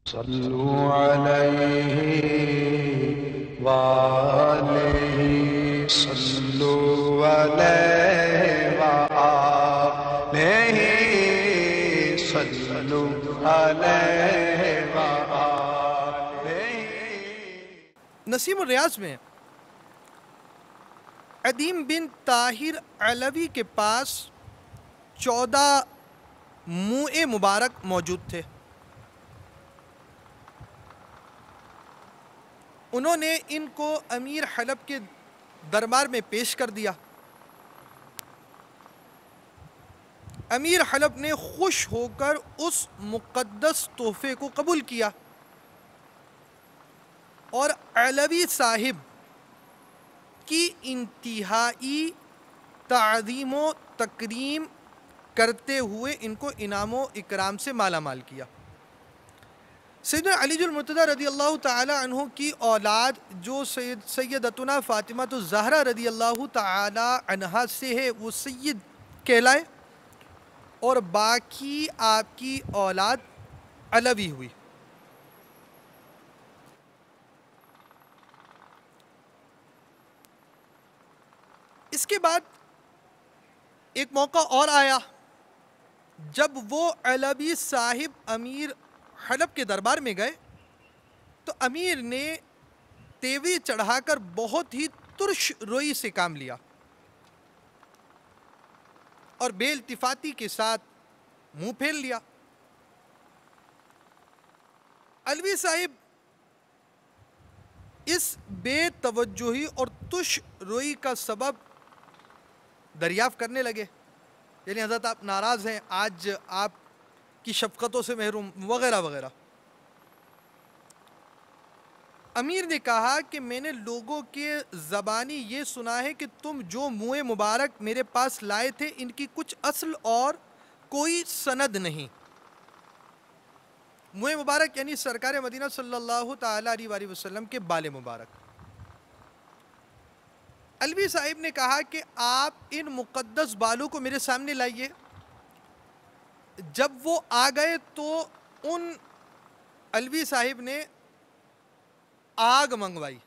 صلو علیہ وآلہ صلو علیہ وآلہ صلو علیہ وآلہ۔ نسیم الریاض میں عدیم بن طاہر علوی کے پاس 14 موئے مبارک موجود تھے۔ انہوں نے ان کو امیر حلب کے دربار میں پیش کر دیا۔ امیر حلب نے خوش ہو کر اس مقدس تحفے کو قبول کیا اور علوی صاحب کی انتہائی تعظیم و تکریم کرتے ہوئے ان کو انعام و اکرام سے مالا مال کیا۔ سیدنا علی المرتضیٰ رضی اللہ تعالی عنہ کی اولاد جو سیدتنا فاطمہ الزہرا رضی اللہ تعالی عنہا سے ہے وہ سید کہلائے اور باقی آپ کی اولاد علوی ہوئی۔ اس کے بعد ایک موقع اور آیا جب وہ علوی صاحب امیر حلب کے دربار میں گئے تو امیر نے تیوری چڑھا کر بہت ہی ترش روئی سے کام لیا اور بے التفاتی کے ساتھ منہ پھیر لیا۔ علوی صاحب اس بے توجہی اور تش روئی کا سبب دریافت کرنے لگے، یعنی حضرت آپ ناراض ہیں، آج آپ کی شفقتوں سے محروم وغیرہ وغیرہ۔ امیر نے کہا کہ میں نے لوگوں کے زبانی یہ سنا ہے کہ تم جو موئے مبارک میرے پاس لائے تھے ان کی کچھ اصل اور کوئی سند نہیں۔ موئے مبارک یعنی سرکار مدینہ صلی اللہ تعالی علیہ وآلہ وسلم کے بال مبارک۔ علوی صاحب نے کہا کہ آپ ان مقدس بالوں کو میرے سامنے لائیے۔ جب وہ آ گئے تو ان علوی صاحب نے آگ منگوائی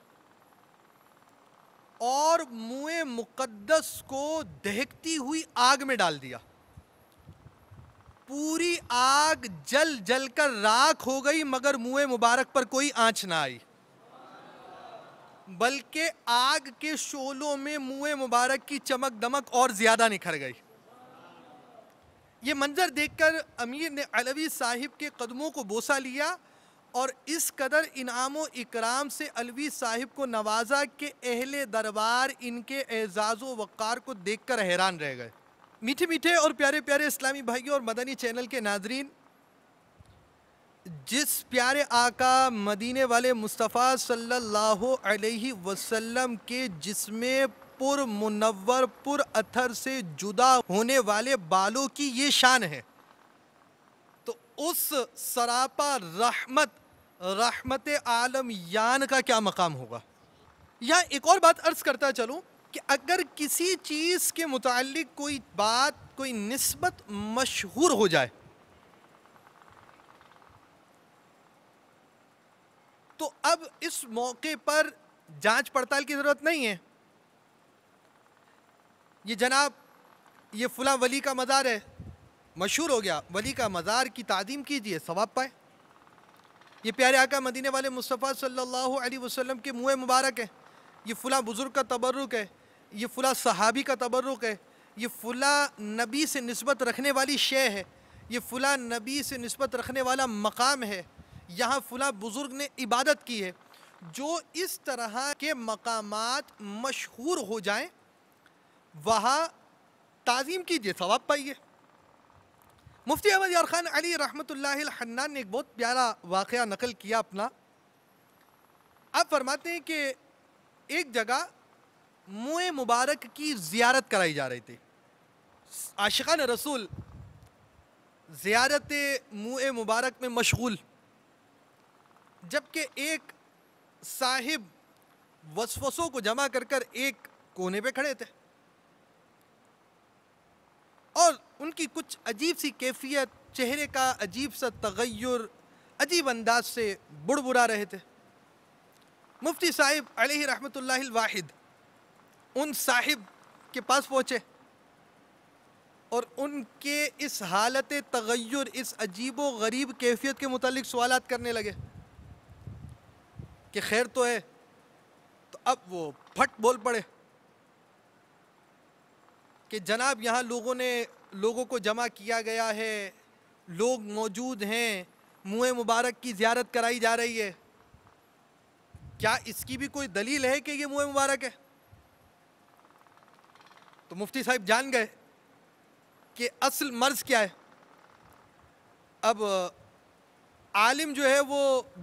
اور موئے مقدس کو دہکتی ہوئی آگ میں ڈال دیا۔ پوری آگ جل جل کر راکھ ہو گئی مگر موئے مبارک پر کوئی آنچ نہ آئی، بلکہ آگ کے شعلوں میں موئے مبارک کی چمک دمک اور زیادہ نکھر گئی۔ یہ منظر دیکھ کر امیر نے علوی صاحب کے قدموں کو بوسہ لیا اور اس قدر انعام و اکرام سے علوی صاحب کو نوازا کہ اہل دربار ان کے اعزاز و وقار کو دیکھ کر حیران رہ گئے۔ میٹھے میٹھے اور پیارے پیارے اسلامی بھائیوں اور مدنی چینل کے ناظرین، جس پیارے آقا مدینے والے مصطفیٰ صلی اللہ علیہ وسلم کے جسم پر منور پر اثر سے جدا ہونے والے بالوں کی یہ شان ہے تو اس سراپا رحمت عالم یان کا کیا مقام ہوگا۔ یہاں ایک اور بات عرض کرتا چلوں کہ اگر کسی چیز کے متعلق کوئی بات کوئی نسبت مشہور ہو جائے تو اب اس موقع پر جانچ پڑتال کی ضرورت نہیں ہے۔ یہ جناب یہ فلاں ولی کا مزار ہے، مشہور ہو گیا، ولی کا مزار کی تعظیم کیجئے ثواب پائے۔ یہ پیارے آقا مدینے والے مصطفیٰ صلی اللہ علیہ وسلم کے موئے مبارک ہے، یہ فلاں بزرگ کا تبرک ہے، یہ فلاں صحابی کا تبرک ہے، یہ فلاں نبی سے نسبت رکھنے والی شے ہے، یہ فلاں نبی سے نسبت رکھنے والا مقام ہے، یہاں فلاں بزرگ نے عبادت کی ہے۔ جو اس طرح کے مقامات مشہور ہو جائیں وہاں تعظیم کیجئے ثواب پائیے۔ مفتی احمد یار خان علی رحمۃ اللہ الحنان نے ایک بہت پیارا واقعہ نقل کیا اپنا۔ آپ فرماتے ہیں کہ ایک جگہ موئے مبارک کی زیارت کرائی جا رہی تھی، عاشقان رسول زیارت موئے مبارک میں مشغول، جبکہ ایک صاحب وسوسوں کو جمع کر کر ایک کونے پہ کھڑے تھے اور ان کی کچھ عجیب سی کیفیت، چہرے کا عجیب سا تغیر، عجیب انداز سے بڑبڑا رہے تھے۔ مفتی صاحب علیہ رحمۃ اللہ الواحد ان صاحب کے پاس پہنچے اور ان کے اس حالت تغیر، اس عجیب و غریب کیفیت کے متعلق سوالات کرنے لگے کہ خیر تو ہے۔ تو اب وہ پھٹ بول پڑے کہ جناب یہاں لوگوں کو جمع کیا گیا ہے، لوگ موجود ہیں، منہ مبارک کی زیارت کرائی جا رہی ہے، کیا اس کی بھی کوئی دلیل ہے کہ یہ منہ مبارک ہے؟ تو مفتی صاحب جان گئے کہ اصل مرض کیا ہے۔ اب عالم جو ہے وہ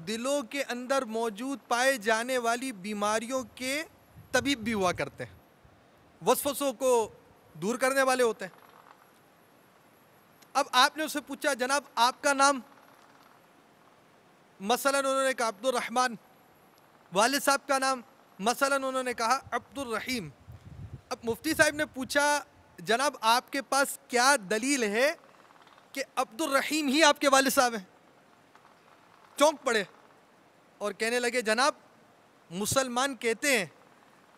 دلوں کے اندر موجود پائے جانے والی بیماریوں کے طبیب بھی ہوا کرتے ہیں، وسوسوں کو دور کرنے والے ہوتے ہیں۔ اب آپ نے اسے پوچھا جناب آپ کا نام؟ مثلا انہوں نے کہا عبد الرحمن۔ والد صاحب کا نام؟ مثلا انہوں نے کہا عبد الرحیم۔ اب مفتی صاحب نے پوچھا جناب آپ کے پاس کیا دلیل ہے کہ عبد الرحیم ہی آپ کے والد صاحب ہیں؟ چونک پڑے اور کہنے لگے جناب مسلمان کہتے ہیں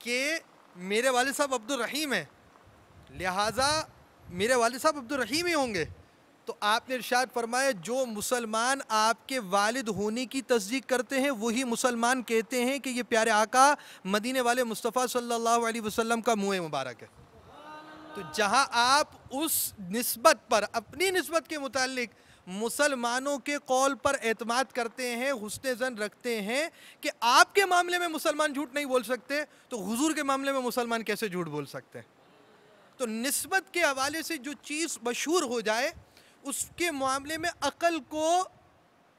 کہ میرے والد صاحب عبد الرحیم ہیں، لہٰذا میرے والد صاحب عبد الرحیم ہی ہوں گے۔ تو آپ نے ارشاد فرمایا جو مسلمان آپ کے والد ہونے کی تصدیق کرتے ہیں وہی مسلمان کہتے ہیں کہ یہ پیارے آقا مدینے والے مصطفیٰ صلی اللہ علیہ وسلم کا منہ مبارک ہے۔ تو جہاں آپ اس نسبت پر، اپنی نسبت کے متعلق مسلمانوں کے قول پر اعتماد کرتے ہیں، حسن ظن رکھتے ہیں کہ آپ کے معاملے میں مسلمان جھوٹ نہیں بول سکتے، تو حضور کے معاملے میں مسلمان کیسے جھوٹ بول سکتے ہیں؟ تو نسبت کے حوالے سے جو چیز مشہور ہو جائے اس کے معاملے میں عقل کو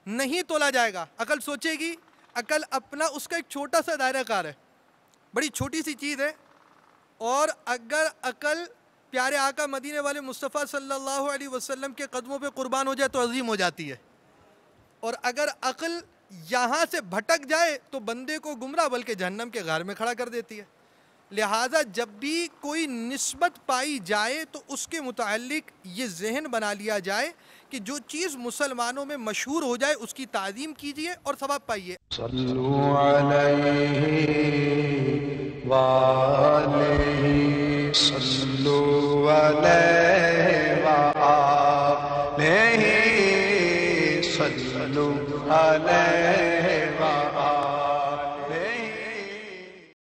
نہیں تولا جائے گا۔ عقل سوچے گی، عقل اپنا اس کا ایک چھوٹا سا دائرہ کار ہے، بڑی چھوٹی سی چیز ہے، اور اگر عقل پیارے آقا مدینے والے مصطفیٰ صلی اللہ علیہ وسلم کے قدموں پہ قربان ہو جائے تو عظیم ہو جاتی ہے، اور اگر عقل یہاں سے بھٹک جائے تو بندے کو گمراہ بلکہ جہنم کے غار میں کھڑا کر دیتی ہے۔ لہٰذا جب بھی کوئی نسبت پائی جائے تو اس کے متعلق یہ ذہن بنا لیا جائے کہ جو چیز مسلمانوں میں مشہور ہو جائے اس کی تعظیم کیجئے اور ثواب پائیے۔ صلو علیہ وآلہ صلو علیہ